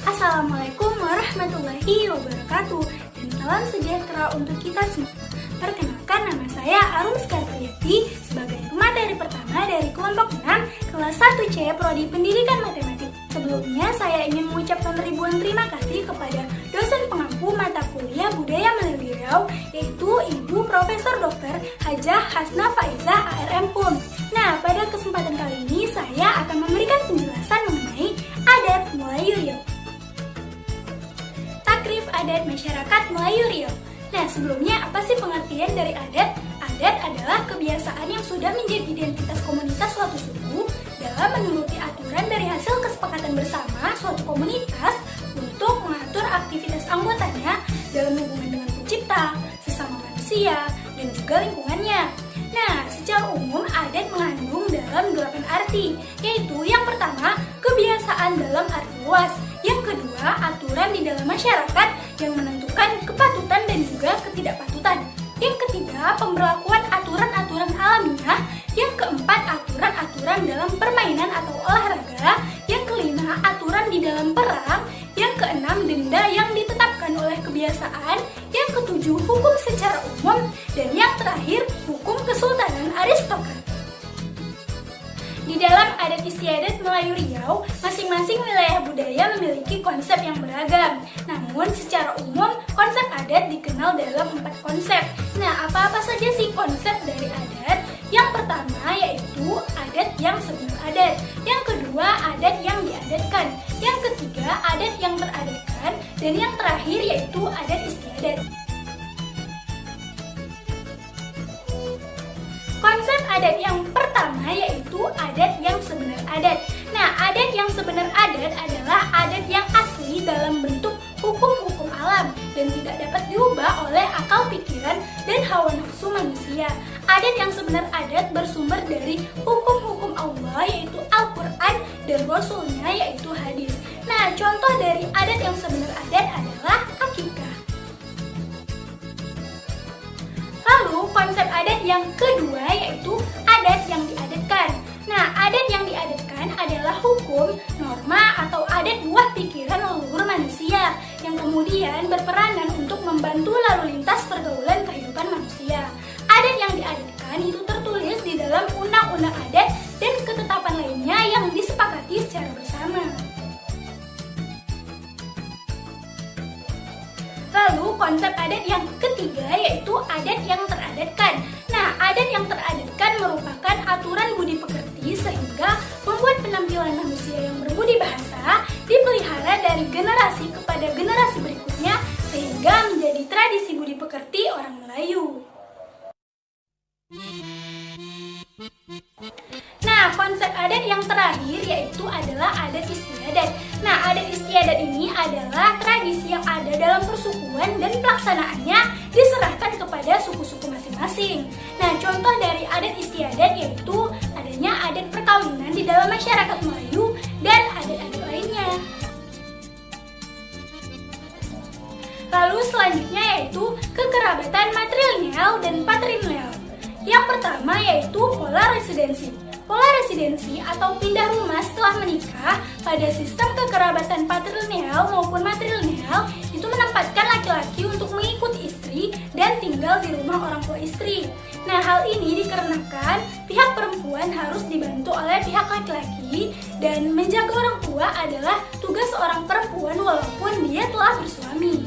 Assalamualaikum warahmatullahi wabarakatuh dan salam sejahtera untuk kita semua. Perkenalkan, nama saya Arum Skartriati sebagai pemateri pertama dari kelompok 6 kelas 1C Prodi Pendidikan Matematik. Sebelumnya saya ingin mengucapkan ribuan terima kasih kepada dosen pengampu mata kuliah Budaya Melalui Riau, yaitu Ibu Profesor Dr. Hajah Hasna Faizah ARM PUN. Nah, pada kesempatan kali ini saya akan memberikan penjelasan mengenai adat Melayu Riau. Takrif adat masyarakat Melayu Riau. Nah, sebelumnya apa sih pengertian dari adat? Adat adalah kebiasaan yang sudah menjadi identitas komunitas suatu suku dalam menuruti aturan dari hasil kesepakatan bersama suatu komunitas untuk mengatur aktivitas anggotanya dalam hubungan dengan pencipta, sesama manusia, dan juga lingkungannya. Nah, secara umum adat mengandung dalam 8 arti, yaitu yang pertama, kebiasaan dalam arti luas. Yang kedua, aturan di dalam masyarakat yang menentukan kepatutan dan juga ketidakpatutan. Yang ketiga, pemberlakuan aturan-aturan alamiah. Yang keempat, aturan-aturan dalam permainan atau olahraga. Yang kelima, aturan di dalam perang. Yang keenam, denda yang ditetapkan oleh kebiasaan. Yang ketujuh, hukum secara umum. Dan yang terakhir, hukum kesultanan aristokrat. Di dalam adat istiadat Melayu Riau, masing-masing wilayah budaya memiliki konsep yang beragam. Namun secara umum, konsep adat dikenal dalam 4 konsep. Nah, apa-apa saja sih konsep dari adat? Yang pertama yaitu adat yang sebenar adat. Yang kedua, adat yang diadatkan. Yang ketiga, adat yang teradatkan. Dan yang terakhir yaitu adat istiadat. Konsep adat yang pertama yaitu adat yang sebenar adat. Nah, adat yang sebenar adat adalah adat yang asli dalam bentuk hukum-hukum alam dan tidak dapat diubah oleh akal pikiran dan hawa nafsu manusia. Adat yang sebenar adat bersumber dari hukum-hukum Allah yaitu Al-Quran dan Rasulnya yaitu hadis. Nah, contoh dari adat yang sebenar adat adalah akikah. Lalu konsep adat yang kedua yaitu adat yang diadatkan. Nah, adat yang diadatkan adalah hukum, norma, atau adat buah pikiran leluhur manusia yang kemudian berperanan untuk membantu lalu lintas pergaulan kehidupan manusia. Adat yang diadatkan itu tertulis di dalam undang-undang adat dan ketetapan lainnya yang disepakati secara bersama. Lalu konsep adat yang ketiga yaitu adat yang teradatkan. Nah, adat yang teradatkan merupakan aturan budi pekerti sehingga membuat penampilan manusia yang berbudi bahasa dipelihara dari generasi kepada generasi berikutnya sehingga menjadi tradisi budi pekerti orang Melayu. Nah, konsep adat yang terakhir yaitu adalah adat istiadat. Nah, adat istiadat ini adalah tradisi yang ada dalam persukuan dan pelaksanaannya diserahkan kepada suku-suku masing-masing. Nah, contoh dari adat istiadat yaitu adanya adat perkawinan di dalam masyarakat Melayu dan adat-adat lainnya. Lalu selanjutnya yaitu kekerabatan matrilineal dan patrilineal. Yang pertama yaitu pola residensi. Pola residensi atau pindah rumah setelah menikah pada sistem kekerabatan patrilineal maupun matrilineal itu menempatkan laki-laki untuk mengikuti istri dan tinggal di rumah orang tua istri. Nah, hal ini dikarenakan pihak perempuan harus dibantu oleh pihak laki-laki dan menjaga orang tua adalah tugas seorang perempuan walaupun dia telah bersuami.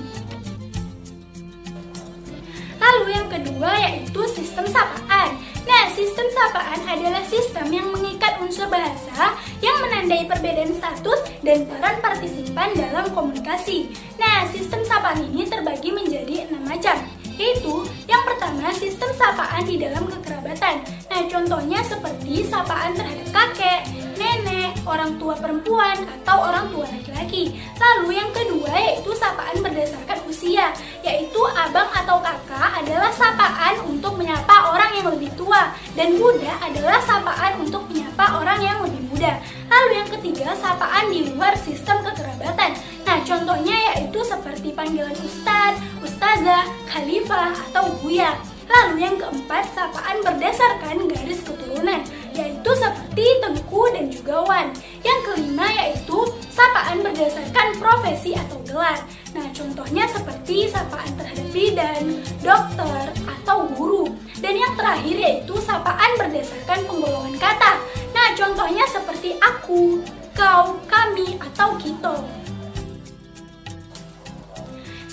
Lalu yang kedua yaitu sistem sapaan. Nah, sistem sapaan adalah sistem yang mengikat unsur bahasa yang menandai perbedaan status dan peran partisipan dalam komunikasi. Nah, sistem sapaan ini terbagi menjadi 6 macam, yaitu yang pertama sistem sapaan di dalam kekerabatan. Nah, contohnya seperti sapaan terhadap kakek, nenek, orang tua perempuan, atau orang tua laki-laki. Lalu yang kedua yaitu sapaan berdasarkan usia, yaitu abang atau kakak adalah sapaan untuk menyapa orang yang lebih tua dan Buddha adalah sapaan untuk menyapa orang yang lebih muda. Lalu yang ketiga sapaan di luar sistem kekerabatan. Nah, contohnya yaitu seperti panggilan ustadz, ustazah, khalifah, atau buya. Lalu yang keempat sapaan berdasarkan garis keturunan, yaitu seperti Tengku dan juga Wan. Yang kelima yaitu sapaan berdasarkan berdasarkan profesi atau gelar. Nah, contohnya seperti sapaan terhadap bidan, dokter, atau guru. Dan yang terakhir yaitu sapaan berdasarkan penggolongan kata. Nah, contohnya seperti aku, kau, kami, atau kita.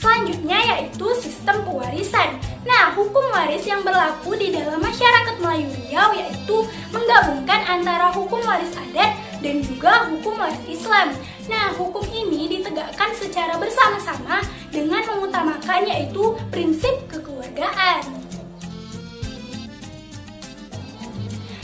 Selanjutnya yaitu sistem pewarisan. Nah, hukum waris yang berlaku di dalam masyarakat Melayu Riau yaitu menggabungkan antara hukum waris adat dan juga hukum waris Islam. Nah, hukum ini ditegakkan secara bersama-sama dengan mengutamakan yaitu prinsip kekeluargaan.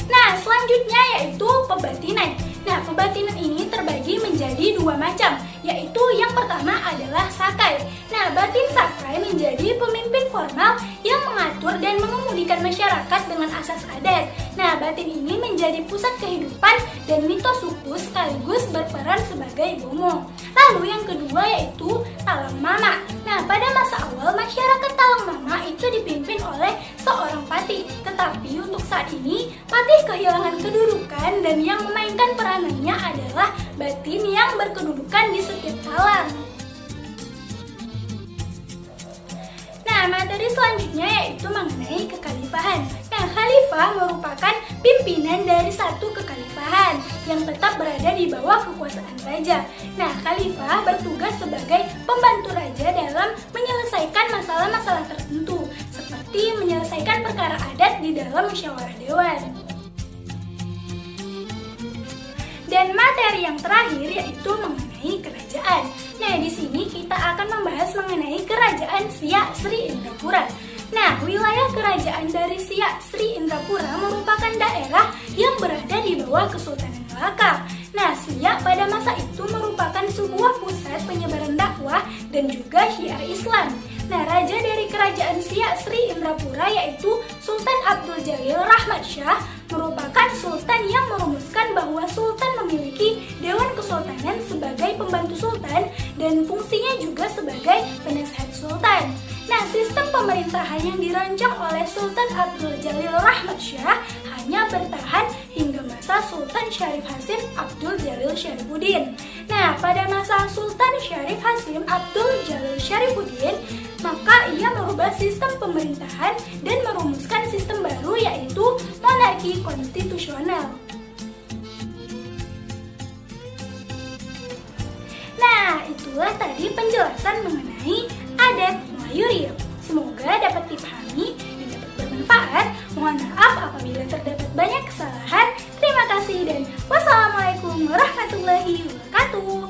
Nah, selanjutnya yaitu pebatinan. Nah, pebatinan ini terbagi menjadi dua macam, yaitu yang pertama adalah sakai. Nah, batin sakai menjadi pemimpin formal yang mengatur dan mengemudikan masyarakat dengan asas adat. Nah, batin ini menjadi pusat kehidupan dan mitos suku sekaligus berperan sebagai bomo. Lalu yang kedua yaitu talang mama. Nah, pada masa awal masyarakat talang mama itu dipimpin oleh seorang patih. Tetapi untuk saat ini, patih kehilangan kedudukan dan yang memainkan peranannya adalah batin yang berkedudukan di setiap talang. Nah, materi selanjutnya yaitu mengenai kekhalifahan. Nah, khalifah merupakan pimpinan dari satu kekhalifahan yang tetap berada di bawah kekuasaan raja. Nah, khalifah bertugas sebagai pembantu raja dalam menyelesaikan masalah-masalah tertentu, seperti menyelesaikan perkara adat di dalam musyawarah dewan. Dan materi yang terakhir yaitu mengenai kerajaan. Nah, di sini kita akan membahas mengenai kerajaan Siak Sri Indrapura. Nah, wilayah kerajaan dari Siak Sri Indrapura merupakan daerah yang berada di bawah Kesultanan Melaka. Nah, Siak pada masa itu merupakan sebuah pusat penyebaran dakwah dan juga syiar Islam. Nah, raja dari kerajaan Siak Sri Indrapura yaitu Sultan Abdul Jalil Rahmat Shah merupakan sultan yang merumuskan bahwa sultan memiliki dewan kesultanan sebagai pembantu sultan dan fungsinya juga sebagai penasehat sultan. Nah, sistem pemerintahan yang dirancang oleh Sultan Abdul Jalil Rahmat Shah hanya bertahan hingga masa Sultan Syarif Hasim Abdul Jalil Syarifuddin. Nah, pada masa Sultan Syarif Hasim Abdul Jalil Syarifuddin, maka ia merubah sistem pemerintahan dan merumuskan sistem baru yaitu monarki konstitusional. Nah, itulah tadi penjelasan mengenai adat Melayu Riau. Semoga dapat dipahami dan dapat bermanfaat. Mohon maaf apabila terdapat banyak kesalahan. Terima kasih dan wassalamualaikum warahmatullahi wabarakatuh.